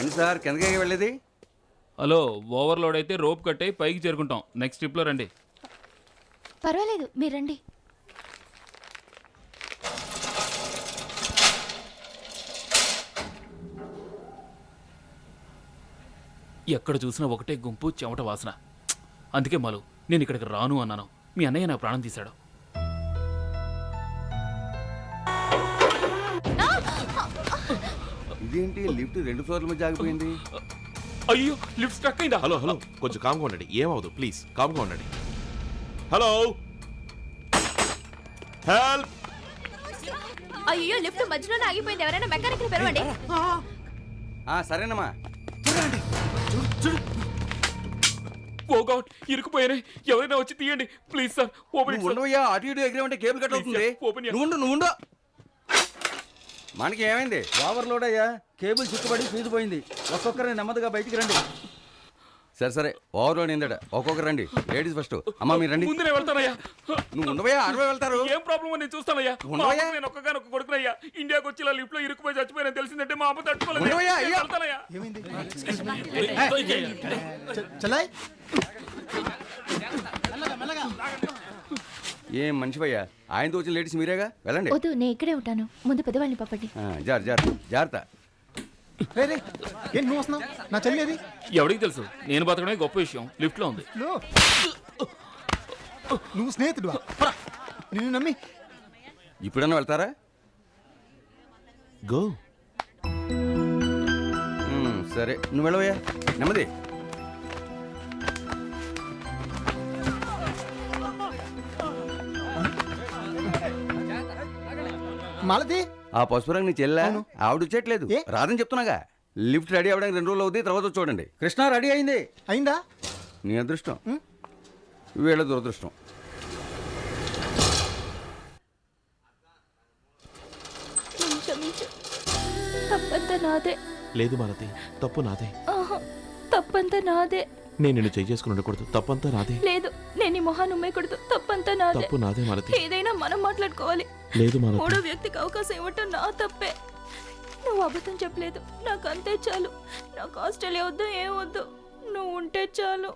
ఏంటి సార్ కిందకి వెళ్ళేది? హలో, ఓవర్లోడ్ అయితే రోప్ కట్టే పైకి చేరుకుంటాం. నెక్స్ట్ ట్రిప్లో రండి. పర్వాలేదు, మీరు రండి. ఎక్కడ చూసినా ఒకటే గుంపు చెమట వాసన. అందుకే మలు నేను ఇక్కడికి రాను అన్నాను. మీ అన్నయ్య నా ప్రాణం తీశాడు. ఇదేంటి లిఫ్ట్ 2 ఫ్లోర్ల మధ్య ఆగిపోయింది? అయ్యో, లిఫ్ట్ స్ట్రక్ అయిందా? హలో హలో, కొంచెం కామ్గా ఉండండి. ఏమవుదు, ప్లీజ్ కామ్గా ఉండండి. Hello, help. అయ్యో, లిఫ్ట్ మధ్యలోనే ఆగిపోయింది. ఎవరైనా మెకానిక్ ని పిలవండి. సరేనమ్మా. ఓ గాడ్, ఇరుకుపోయానే. ఎవరైనా వచ్చి తీయండి please sir. Open it sir. ఉండవయ్యా, అటు ఇటు ఎగిరేమంటే కేబుల్ కట్ అవుతుంది. నువ్వు ఉండు. మనకి ఏమైంది? ఓవర్లోడ్ అయ్యా, కేబుల్ చిక్కుబడి ఫీజు పోయింది. ఒక్కొక్కరిని నెమ్మదిగా బయటికి రండి. సరే ఓవర్లోడ్ ఏందట. ఒక్కొక్కరు రండి. Ladies first. అమ్మా మీరు రండి. ముందు నేను వెళ్తానయ్యా. నువ్వు ఉండవయ్యా, 60 వెళ్తారు. ఏం ప్రాబ్లం అని చూస్తానయ్యా. ఉండవయ్యా. నేను ఒక్కగానొక్క కొడుకునయ్యా. ఇండియాకి వచ్చి ఇలా లిఫ్ట్ లో ఇరుకుపోయి చచ్చిపోయినా తెలిసిందంటే మా అమ్మ తట్టుకోలేదు. ఉండవయ్యా, అయ్యా. వెళ్తానయ్యా. చలాయ్ ఏం మనిషివయ్యా, ఆయనతో వచ్చిన లేడీస్ మీరేగా. వెళ్ళండి. వద్దు, నేను ఇక్కడే ఉంటాను. ముందు పెద్దవాళ్ళని పంపండి. జాగ్రత్త. ఏంటి నువ్వు వస్తున్నావు? నా చెల్లి ఎవరికి తెలుసు? నేను బతకడమే గొప్ప విషయం. లిఫ్ట్ లో ఉంది. నువ్వు స్నేహితుడు నిన్ను నమ్మి. ఇప్పుడన్నా వెళ్తారా? గో. సరే నువ్వు వెళ్ళవయ్యా, నెమ్మది. మాలతి, ఆ పసుపు రంగు నీ చెల్లా? ఆవిడ వచ్చేట్లేదు. రాదని చెప్తున్నాగా. లిఫ్ట్ రెడీ అవ్వడానికి 2 రోజులు అవుతుంది. తర్వాత చూడండి. కృష్ణ రెడీ అయిందా? నీ అదృష్టం, వీళ్ళ దురదృష్టం. క్షమించు, తప్పంతా నాదే. లేదు మాలతి, తప్పు నాదే. తప్పంతా నాదే. నేను నిన్ను చేసుకుని ఉండకూడదు. తప్పంతా నాదే. లేదు, నేను ఈ మొహాన్ని ఉమ్మేయకూడదు. తప్పంతా నాదే. తప్పు నాదే మాలతి. ఏదైనా మనం మాట్లాడుకోవాలి. లేదు మాలతి. మూడో వ్యక్తికి అవకాశం ఇవ్వటం నా తప్పే. నువ్వు అబద్ధం చెప్పలేదు. నాకు అంతే చాలు. నాకు ఆస్ట్రేలియా వద్దు, ఏం వద్దు. నువ్వు ఉంటే చాలు.